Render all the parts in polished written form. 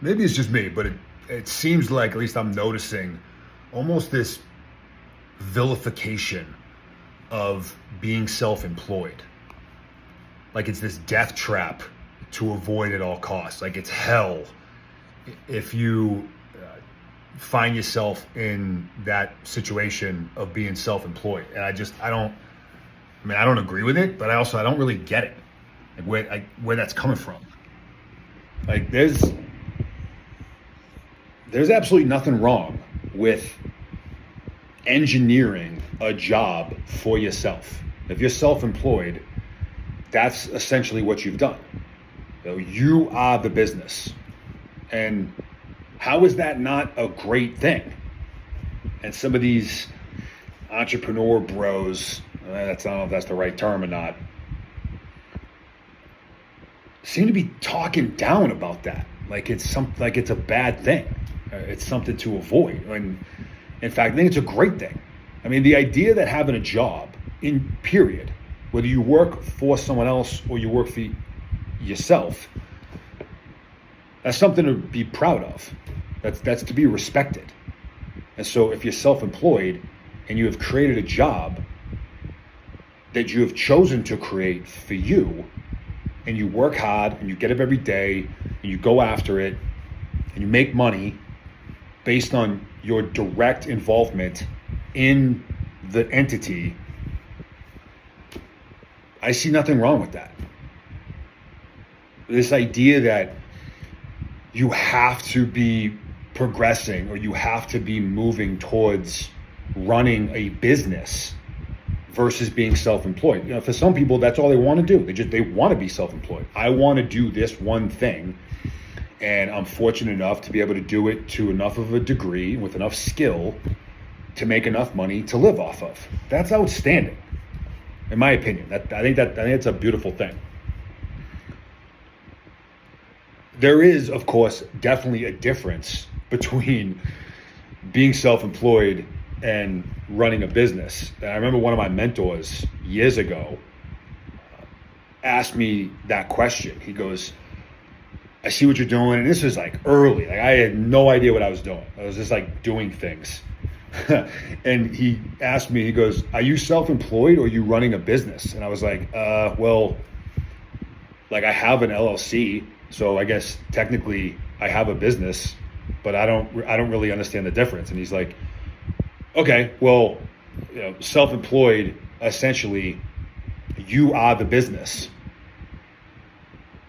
maybe it's just me, but it seems like, at least I'm noticing, almost this vilification of being self-employed. Like it's this death trap to avoid at all costs. Like it's hell if you find yourself in that situation of being self-employed. And I don't agree with it, but I don't really get it, like where that's coming from. Like there's absolutely nothing wrong with engineering a job for yourself. If you're self-employed, that's essentially what you've done. You are the business. And how is that not a great thing? And some of these entrepreneur bros, I don't know if that's the right term or not, seem to be talking down about that. Like it's a bad thing. It's something to avoid. And in fact, I think it's a great thing. I mean, the idea that having a job, in period, whether you work for someone else or you work for yourself, that's something to be proud of. That's to be respected. And so if you're self-employed and you have created a job that you have chosen to create for you, and you work hard and you get up every day and you go after it and you make money based on your direct involvement in the entity, I see nothing wrong with that. This idea that you have to be progressing or you have to be moving towards running a business versus being self-employed. You know, for some people, that's all they want to do. They want to be self-employed. I want to do this one thing, and I'm fortunate enough to be able to do it to enough of a degree with enough skill to make enough money to live off of. That's outstanding, in my opinion. I think it's a beautiful thing. There is, of course, definitely a difference between being self-employed and running a business. And I remember one of my mentors years ago asked me that question. He goes, I see what you're doing. And this was like early. Like I had no idea what I was doing. I was just like doing things. And he asked me, he goes, are you self-employed or are you running a business? And I was like, well, like I have an LLC. So I guess technically I have a business, but I don't really understand the difference. And he's like, okay, well, you know, self-employed, essentially, you are the business.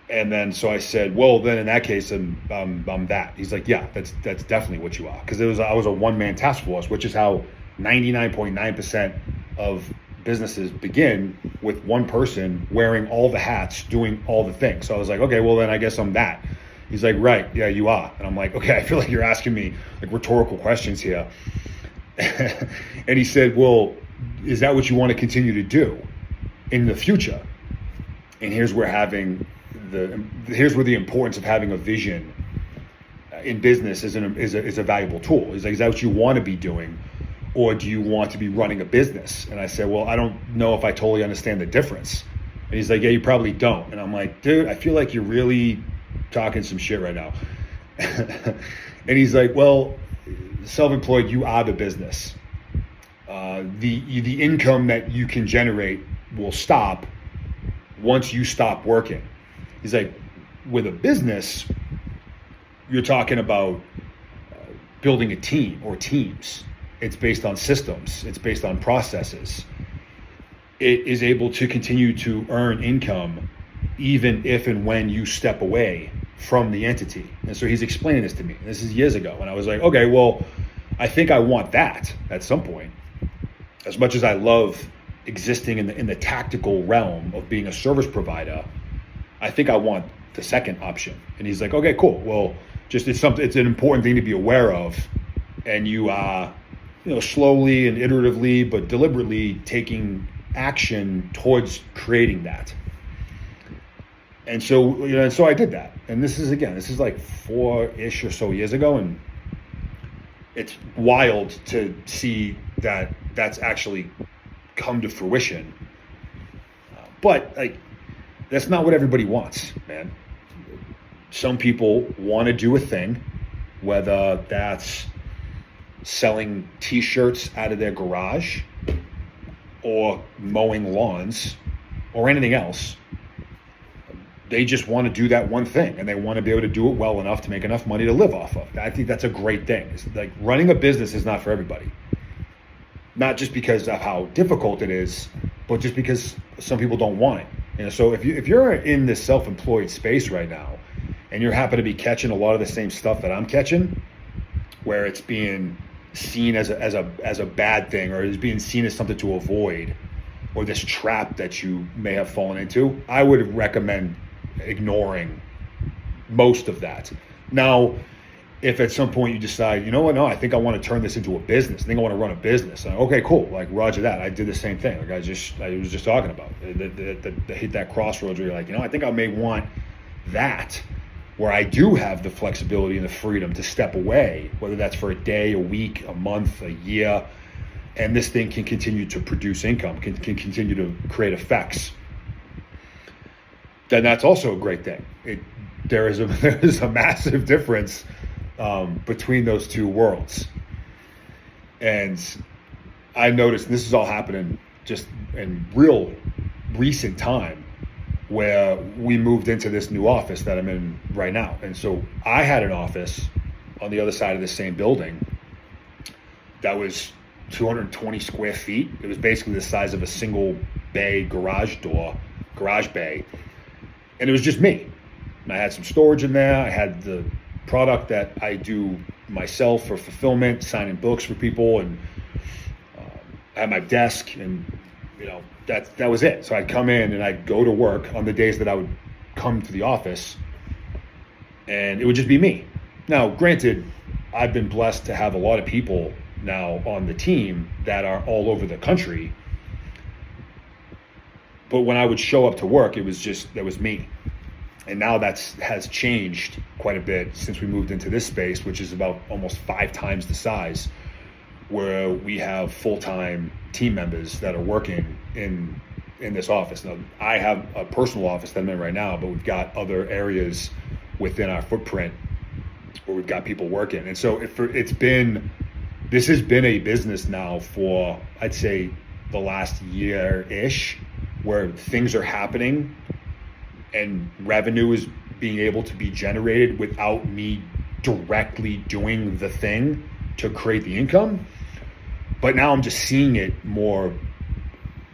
And then so I said, well, then in that case, I'm that. He's like, yeah, that's definitely what you are, because I was a one-man task force, which is how 99.9% of businesses begin, with one person wearing all the hats, doing all the things. So I was like, okay, well then I guess I'm that. He's like, right, yeah, you are. And I'm like, okay, I feel like you're asking me like rhetorical questions here. And he said, well, is that what you want to continue to do in the future? And here's where the importance of having a vision in business is a valuable tool. He's like, is that what you want to be doing, or do you want to be running a business? And I said, well, I don't know if I totally understand the difference. And he's like, yeah, you probably don't. And I'm like, dude, I feel like you're really talking some shit right now. And he's like, well, self-employed, you are the business. The income that you can generate will stop once you stop working. He's like, with a business, you're talking about building a team or teams. It's based on systems. It's based on processes. It is able to continue to earn income even if and when you step away from the entity. And so he's explaining this to me. This is years ago. And I was like, okay, well, I think I want that at some point. As much as I love existing in the tactical realm of being a service provider, I think I want the second option. And he's like, okay, cool. Well, it's an important thing to be aware of. And you are, slowly and iteratively, but deliberately taking action towards creating that. And so, so I did that. And this is like 4-ish or so years ago. And it's wild to see that that's actually come to fruition. But like, that's not what everybody wants, man. some people want to do a thing, whether that's selling t-shirts out of their garage or mowing lawns or anything else. They just want to do that one thing, and they want to be able to do it well enough to make enough money to live off of. I think that's a great thing. It's like running a business is not for everybody. Not just because of how difficult it is, but just because some people don't want it. So if you're in this self-employed space right now, and you happen to be catching a lot of the same stuff that I'm catching, where it's being seen as a bad thing, or is being seen as something to avoid, or this trap that you may have fallen into, I would recommend ignoring most of that. Now, if at some point you decide, you know what, no, I think I want to turn this into a business. I think I want to run a business. Okay, cool. Like, roger that. I did the same thing. Like I was just talking about. The hit that crossroads where you're like, I think I may want that, where I do have the flexibility and the freedom to step away, whether that's for a day, a week, a month, a year, and this thing can continue to produce income, can continue to create effects. Then that's also a great thing. There is a massive difference between those two worlds. And I noticed, and this is all happening just in real recent time, where we moved into this new office that I'm in right now. And so I had an office on the other side of the same building that was 220 square feet. It was basically the size of a single bay garage bay. And it was just me. And I had some storage in there. I had the product that I do myself for fulfillment, signing books for people, and I had my desk, and that was it. So I'd come in and I'd go to work on the days that I would come to the office, and it would just be me. Now, granted, I've been blessed to have a lot of people now on the team that are all over the country. But when I would show up to work, that was me. And now has changed quite a bit since we moved into this space, which is about almost 5 times the size, where we have full-time team members that are working in this office. Now, I have a personal office that I'm in right now, but we've got other areas within our footprint where we've got people working. And so this has been a business now for, I'd say, the last year-ish, where things are happening and revenue is being able to be generated without me directly doing the thing to create the income. But now I'm just seeing it more,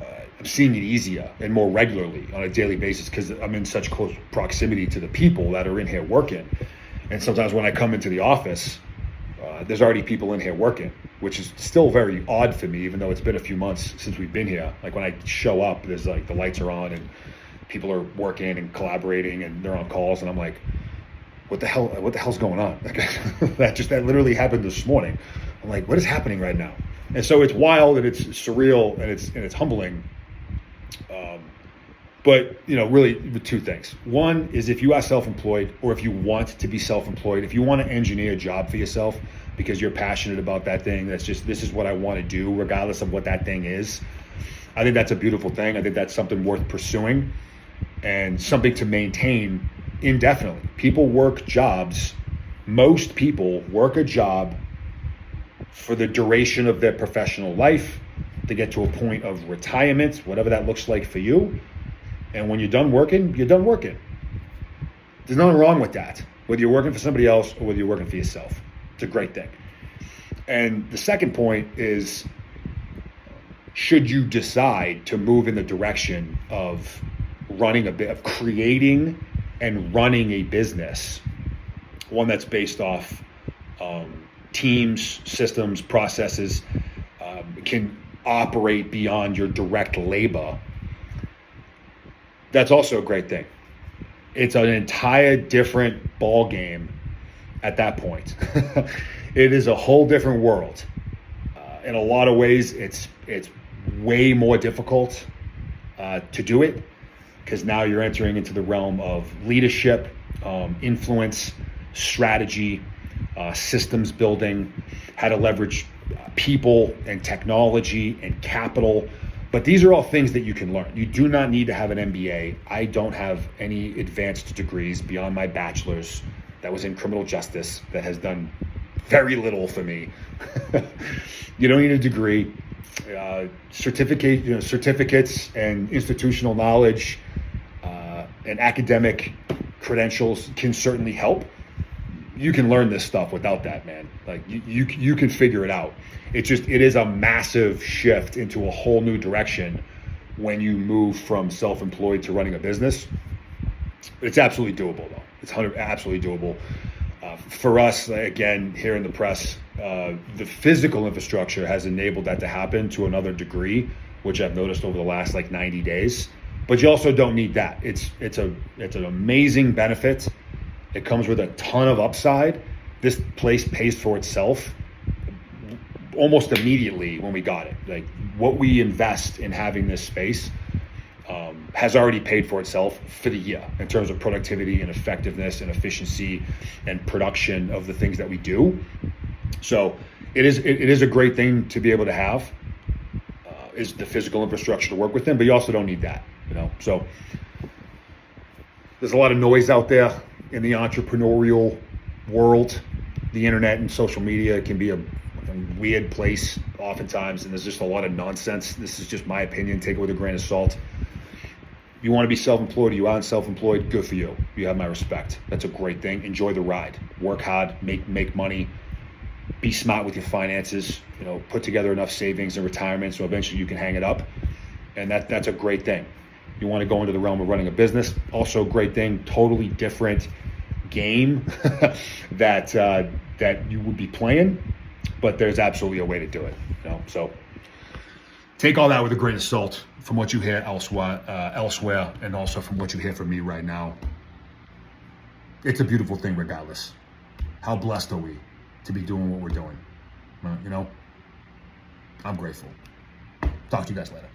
I'm seeing it easier and more regularly on a daily basis, because I'm in such close proximity to the people that are in here working. And sometimes when I come into the office, there's already people in here working, which is still very odd for me, even though it's been a few months since we've been here. Like when I show up, there's like the lights are on and people are working and collaborating and they're on calls, and I'm like, what the hell's going on? Like, that literally happened this morning. I'm like, what is happening right now? And so it's wild and it's surreal and it's humbling. But really the 2 things. One is, if you are self-employed, or if you want to be self-employed, if you want to engineer a job for yourself because you're passionate about that thing, this is what I want to do, regardless of what that thing is. I think that's a beautiful thing. I think that's something worth pursuing and something to maintain indefinitely. People work jobs. Most people work a job for the duration of their professional life, to get to a point of retirement, whatever that looks like for you. And when you're done working, you're done working. There's nothing wrong with that, whether you're working for somebody else or whether you're working for yourself. It's a great thing. And the second point is, should you decide to move in the direction of creating and running a business, one that's based off teams, systems, processes, can operate beyond your direct labor, that's also a great thing. It's an entire different ball game at that point. It is a whole different world. In a lot of ways, it's way more difficult to do it, because now you're entering into the realm of leadership, influence, strategy, systems building, how to leverage people and technology and capital But these are all things that you can learn. You do not need to have an MBA. I don't have any advanced degrees beyond my bachelor's that was in criminal justice that has done very little for me. You don't need a degree. Certificates and institutional knowledge and academic credentials can certainly help. You can learn this stuff without that, man. Like you can figure it out. It is a massive shift into a whole new direction when you move from self-employed to running a business. It's absolutely doable, though. It's absolutely doable. For us, again, here in the press, the physical infrastructure has enabled that to happen to another degree, which I've noticed over the last 90 days. But you also don't need that. It's an amazing benefit. It comes with a ton of upside. This place pays for itself almost immediately when we got it. Like what we invest in having this space has already paid for itself for the year in terms of productivity and effectiveness and efficiency and production of the things that we do. So it is a great thing to be able to have, is the physical infrastructure to work within, but you also don't need that, So there's a lot of noise out there in the entrepreneurial world. The internet and social media can be a weird place oftentimes, and there's just a lot of nonsense. This is just my opinion. Take it with a grain of salt. You want to be self-employed, you aren't self-employed, good for you. You have my respect. That's a great thing. Enjoy the ride. Work hard, make money, be smart with your finances, put together enough savings and retirement so eventually you can hang it up. And that's a great thing. You want to go into the realm of running a business, also a great thing, totally different game that you would be playing, but there's absolutely a way to do it. So take all that with a grain of salt from what you hear elsewhere, and also from what you hear from me right now. It's a beautiful thing regardless. How blessed are we to be doing what we're doing? I'm grateful. Talk to you guys later.